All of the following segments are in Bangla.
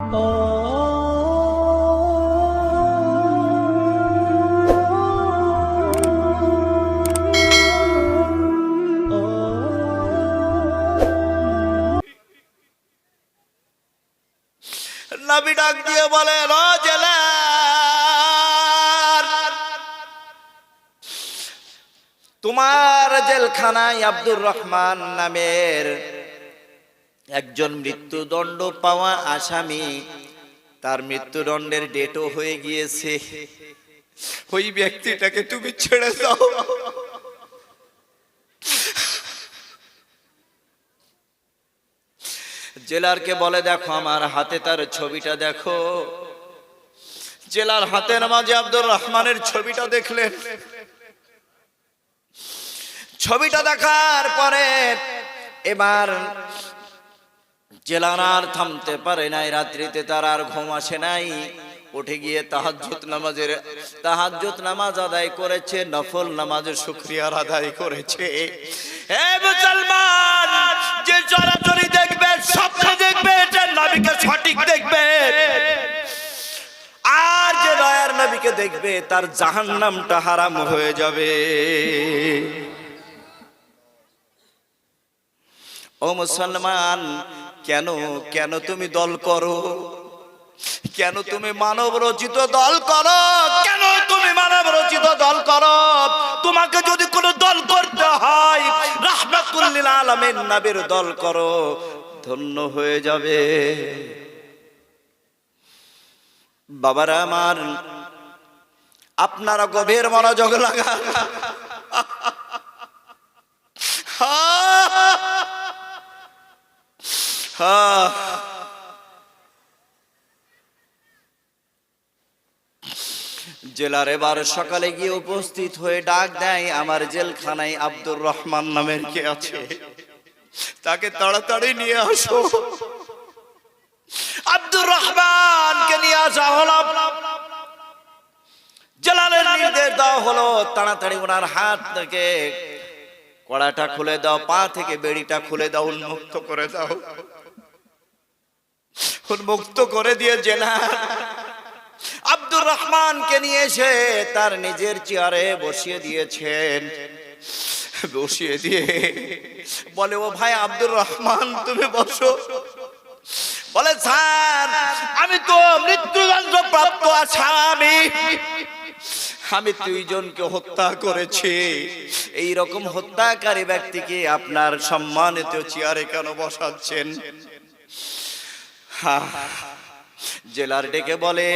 নবী ডাক দিয়ে বলে, ও জেলার, তোমার জেলখানায় আব্দুর রহমান নামের একজন মৃত্যুদণ্ড পাওয়া আসামি, তার মৃত্যুদণ্ডের ডেটও হয়ে গিয়েছে, ওই ব্যক্তিটাকে তুমি ছেড়ে দাও। জেলারকে বলে, দেখো আমার হাতে তার ছবিটা দেখো। জেলার হাতের মাঝে আব্দুর রহমানের ছবিটা দেখলেন। ছবিটা দেখার পরে এবার জেলার আর থামতে পারে নাই। রাত্রিতে তার আর ঘুম আসে নাই। উঠে গিয়ে তাহাজ্জুদ নামাজ আদায় করেছে, নফল নামাজের শুকরিয়ার আদায় করেছে। হে মুসলমান, যে চরাচরি দেখবে, স্বপ্ন দেখবে, যে নবীকে সঠিক দেখবে, আর যে দয়ার নবীকে দেখবে, তার জাহান্নামটা হারাম হয়ে যাবে। ও মুসলমান, কেন কেন তুমি দল করো? কেন তুমি মানব রচিত দল করো? কেন তুমি মানব রচিত দল করো? তোমাকে যদি কোনো দল করতে হয়, রাহমাতুল লিল আলামিন নবীর দল করো, ধন্য হয়ে যাবে। বাবারা আমার, আপনারা গভীর মনোযোগ লাগান। জেলার এবার সকালে গিয়ে উপস্থিত হয়ে ডাক দেয়, আমার জেলখানায় আব্দুর রহমান নামের কে আছে, তাকে তাড়াতাড়ি নিয়ে আসো। আব্দুর রহমানকে নিয়ে আসা হলো। জেলারের নির্দেশ দেওয়া হলো, তাড়াতাড়ি ওনার হাত থেকে কড়াটা খুলে দাও, পা থেকে বেড়িটা খুলে দাও, উন্মুক্ত করে দাও। উন্মুক্ত করে দিয়ে জেলার আব্দুর রহমানকে নিয়ে এসে তার নিজের চেয়ারে বসিয়ে দিয়েছেন। বসিয়ে দিয়ে বলে, ও ভাই আব্দুর রহমান, তুমি বসো। বলে, স্যার, আমি তো মৃত্যুদণ্ড প্রাপ্ত আসামি, আমি 2 জনকে হত্যা করেছি। এই রকম হত্যাকারী ব্যক্তিকে আপনার সম্মানিত চেয়ারে কেন বসাচ্ছেন? জেলার ডেকে বলে,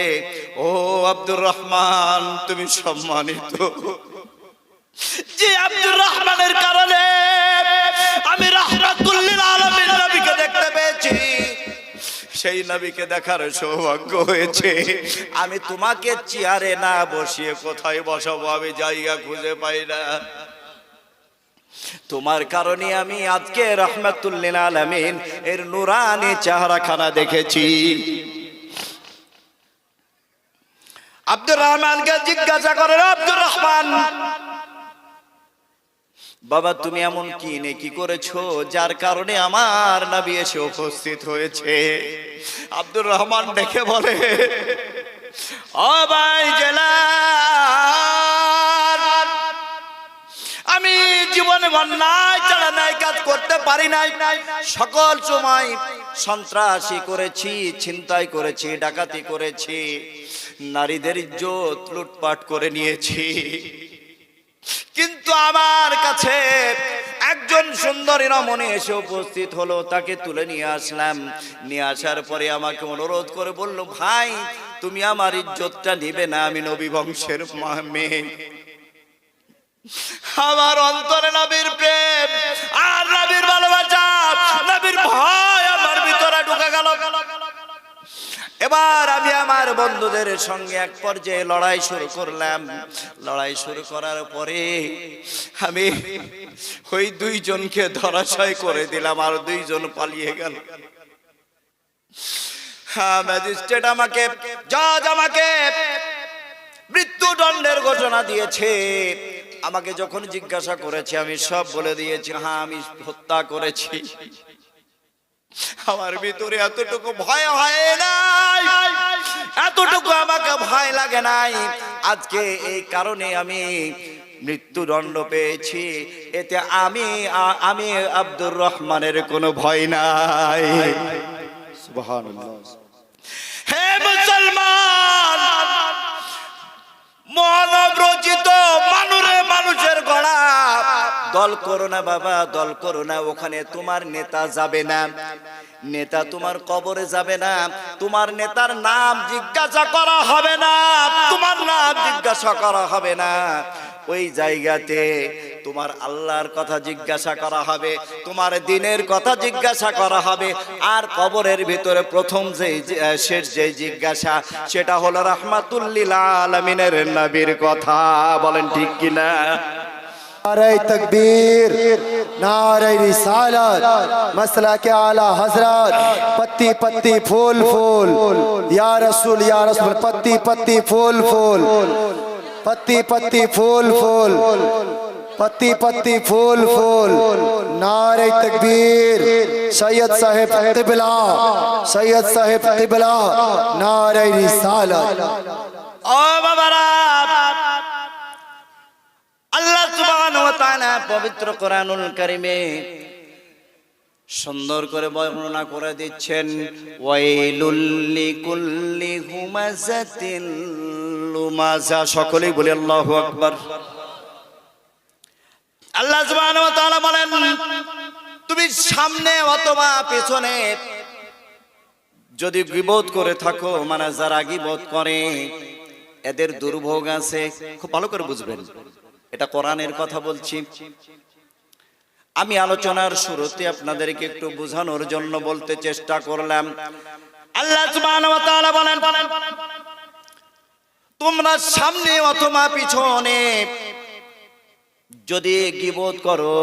ও আব্দুর রহমান, তুমি সম্মানিত। যে আব্দুর রহমানের কারণে আমি রাহমাতুল লিল আলামিন নবীকে দেখতে পেয়েছি, সেই নবীকে দেখার সৌভাগ্য হয়েছে। আমি তোমাকে চেয়ারে না বসিয়ে কোথায় বসাবো, আমি জায়গা খুঁজে পাই না। তোমার কারণে আমি আজকে রাহমাতুল লিল আলামিন এর নূরানি চেহারাখানা দেখেছি। আব্দুর রহমানকে জিজ্ঞাসা করে, আব্দুর রহমান, বাবা তুমি এমন কি নেকি করেছো যার কারণে আমার নবী এসে উপস্থিত হয়েছে? আব্দুর রহমান দেখে বলে, ও ভাই জেলার, আমি জীবনে অন্যায় ছাড়া নাই কাজ করতে পারি নাই। সকল সময় সন্ত্রাসী করেছি, ছিনতাই করেছি, ডাকাতি করেছি, নারীদের ইজ্জত লুটপাট করে নিয়েছি। কিন্তু আমার কাছে একজন সুন্দরী রমণী এসে উপস্থিত হলো, তাকে তুলে নিয়ে আসলাম। নিয়ে আসার পরে আমাকে অনুরোধ করে বলল, ভাই তুমি আমার ইজ্জতটা নিবে না, আমি নবী বংশের মেয়ে। আমার অন্তরে নবীর প্রেম আর নবীর ভালোবাসা, নবীর ভয় আমার ভিতরে ঢুকে গেল। এবার আমি আমার বন্ধুদের সঙ্গে এক পর্যায়ে লড়াই শুরু করলাম। লড়াই শুরু করার পরে আমি ওই 2 জনকে ধরাশায়ী করে দিলাম, আর 2 জন পালিয়ে গেল। ম্যাজিস্ট্রেট আমাকে, জজ আমাকে মৃত্যুদণ্ডের ঘোষণা দিয়েছে। আমাকে যখন জিজ্ঞাসা করেছে আমি সব বলে দিয়েছি, হ্যাঁ আমি হত্যা করেছি। আমার ভিতরে এতটুকু ভয় হয় না। ভয় লাগে নাই। আজকে এই কারণে আমি মৃত্যুদণ্ড পেয়েছি, এতে আমি আব্দুর রহমানের কোনো ভয় নাই। সুবহানাল্লাহ। হে মুসলমান, মানব রচিত মানুষের গড়া দল করো না বাবা, দল করো না। ওখানে তোমার নেতা যাবে না, নেতা তোমার কবরে যাবে না, তোমার নেতার নাম জিজ্ঞাসা করা হবে না, তোমার নাম জিজ্ঞাসা করা হবে না। ওই জায়গাতে তোমার আল্লাহর কথা জিজ্ঞাসা করা হবে, তোমার দ্বীনের কথা জিজ্ঞাসা করা হবে। আর কবরের ভিতরে প্রথম শেষ যে জিজ্ঞাসা, সেটা হলো রাহমাতুল লিল আলামিনের নবীর কথা। বলেন ঠিক কিনা? नारे तकबीर, नारे रिसालत, मसला के आला हजरत, पत्ती पत्ती फूल फूल, या रसूल पत्ती पत्ती फूल फूल, पत्ती पत्ती फूल फूल, पत्ती पत्ती फूल फूल, नारे तकबीर, सैयद साहेब तिबला, सैयद साहेब तिबला, नारे रिसालत। ओ बाबारा, আল্লাহ সুবহানাহু ওয়া তাআলা পবিত্র কোরআনুল কারীমে সুন্দর করে বর্ণনা করে দিচ্ছেন, ওয়াইলুল লিকুল্লি হুমাযাতিন লুমাযা। সকলেই বলি আল্লাহু আকবার। আল্লাহ সুবহানাহু ওয়া তাআলা বলেন, তুমি সামনে অথবা পেছনে যদি গীবত করে থাকো, মানে যারা গীবত করে এদের দুর্ভোগ আছে। খুব ভালো করে বুঝবেন, এটা কোরআনের কথা বলছি। আমি আলোচনার শুরুতে আপনাদেরকে একটু বোঝানোর জন্য বলতে চেষ্টা করলাম। আল্লাহ সুবহানাহু ওয়া তাআলা বলেন, তোমরা সামনে অথবা পিছনে যদি গীবত করো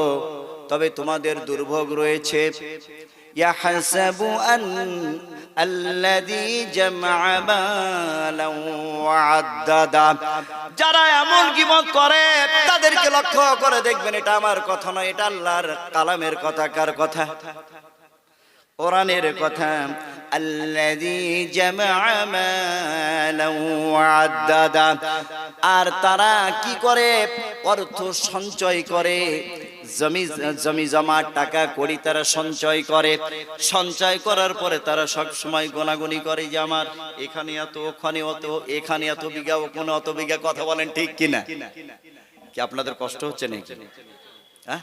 তবে তোমাদের দুর্ভোগ রয়েছে। ইয়াহসাবু আল্লাযী জামআ মালান ওয়া আদ্দাদা। যারা এমন গীবত করে তাদেরকে লক্ষ্য করে দেখবেন, এটা আমার কথা নয়, এটা আল্লাহর কালামের কথা। কার কথা? কোরআনের কথা। আল্লাযী জামআ মালান ওয়া আদ্দাদা। আর তারা কি করে? অর্থ সঞ্চয় করে, জমি জমা টাকা কড়ি তারা সঞ্চয় করে। সঞ্চয় করার পরে তারা সব সময় গোনাগুনি করে যে আমার এখানে এত, ওখানে অত, এখানে এত বিঘা, ওখানে অত বিঘা। কথা বলেন ঠিক কিনা? কি আপনাদের কষ্ট হচ্ছে নাকি? হ্যাঁ,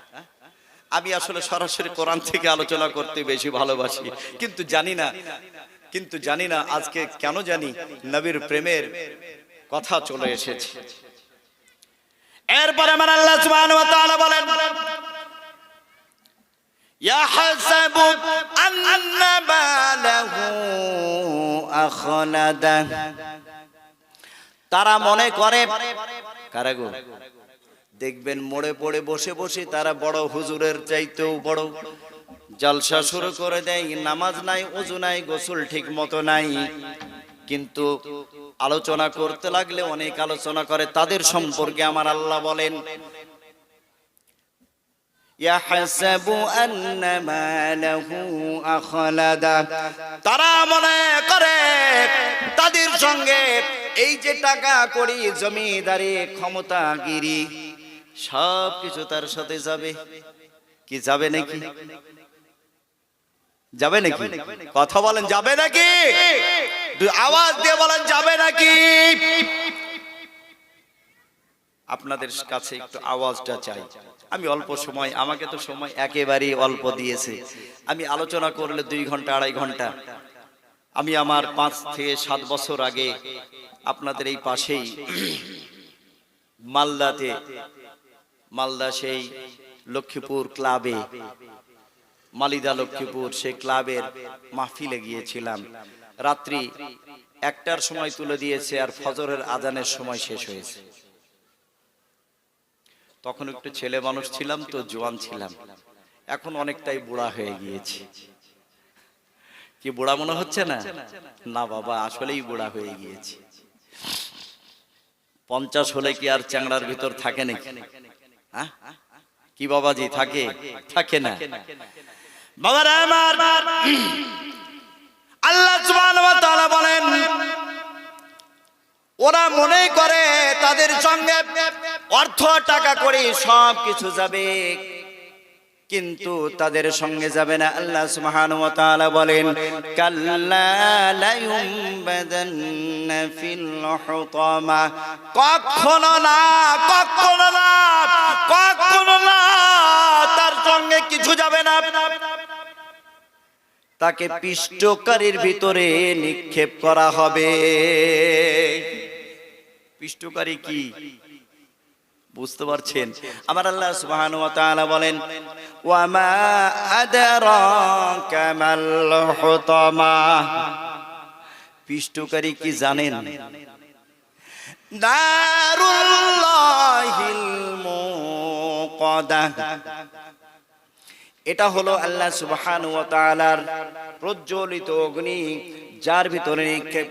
আমি আসলে সরাসরি কোরআন থেকে আলোচনা করতে বেশি ভালোবাসি, কিন্তু জানি না আজকে কেন জানি নবীর প্রেমের কথা চলে এসেছে। এরপরে আমার আল্লাহ সুবহানাহু ওয়া তাআলা বলেন, ইয়াহসাবু আন্না মালাহু আখলাদা। তারা মনে করে, কারা গো? দেখবেন মোড়ে পড়ে বসে বসে তারা বড় হুজুরের চাইতেও বড় জলসা শুরু করে দেয়। নামাজ নাই, ওযু নাই, গোসল ঠিক মতো নাই, কিন্তু আলোচনা করতে লাগলে অনেক আলোচনা করে। তাদের সম্পর্কে আমার আল্লাহ বলেন, ইয়াহসাবু আন্না মালাহু আখলাদা। তারা মনে করে তাদের সঙ্গে এই যে টাকা কড়ি, জমিদারি, ক্ষমতাগিরি সব কিছু তার সাথে যাবে। কি যাবে নাকি? যাবে নাকি? কথা বলেন, যাবে নাকি? আওয়াজ দিয়ে বলেন, যাবে নাকি? আপনাদের কাছে একটু আওয়াজটা চাই। আমি অল্প সময়, আমাকে তো সময় একেবারেই অল্প দিয়েছে। আমি আলোচনা করলে 2 ঘন্টা 2.5 ঘন্টা। আমি আমার 5 থেকে 7 বছর আগে আপনাদের এই পাশেই মালদা সেই লক্ষ্মীপুর ক্লাবে, মালিদা লক্ষ্মীপুর, সেই ক্লাবের মাহফিলে গিয়েছিলাম। রাত্রি 1টার সময় তুলে দিয়েছে, আর ফজরের আজানের সময় শেষ হয়েছে। তখন একটু ছেলে মানুষ ছিলাম তো, জোয়ান ছিলাম। এখন অনেকটাই বুড়া হয়ে গিয়েছি। কি বুড়া মনে হচ্ছে না? না বাবা, আসলেই বুড়া হয়ে গিয়েছি। 50 হলে কি আর চ্যাংড়ার ভিতর থাকে নাকি? হ্যাঁ, কি বাবাজি, থাকে না? বাবারা আমার, আল্লাহ সুবহানাহু ওয়া তাআলা বলেন, ওরা মনে করে তাদের সঙ্গে অর্থ টাকা করে সব কিছু যাবে, কিন্তু তাদের সঙ্গে যাবে না। আল্লাহ সুবহানাহু ওয়া তাআলা বলেন, কাল্লা লা ইউমবাদান্না ফিল হুতামা, কখনো না, কখনো না, কখনো না, তার সঙ্গে কিছু যাবে না। তাকে পিষ্টকারীর ভিতরে নিক্ষেপ করা হবে। পিষ্টকারী কি বুঝতে পারছেন? আমার আল্লাহ সুবহানাহু ওয়া তাআলা বলেন, ওয়া মা আদরাকা মাল হুতামা, পিষ্টকারী কি জানেন? নারুল্লাহিল মুকাদা, এটা হলো আল্লাহ সুবহানাহু ওয়া তাআলার প্রজ্বলিত অগ্নি, যার ভিতরে নিক্ষেপ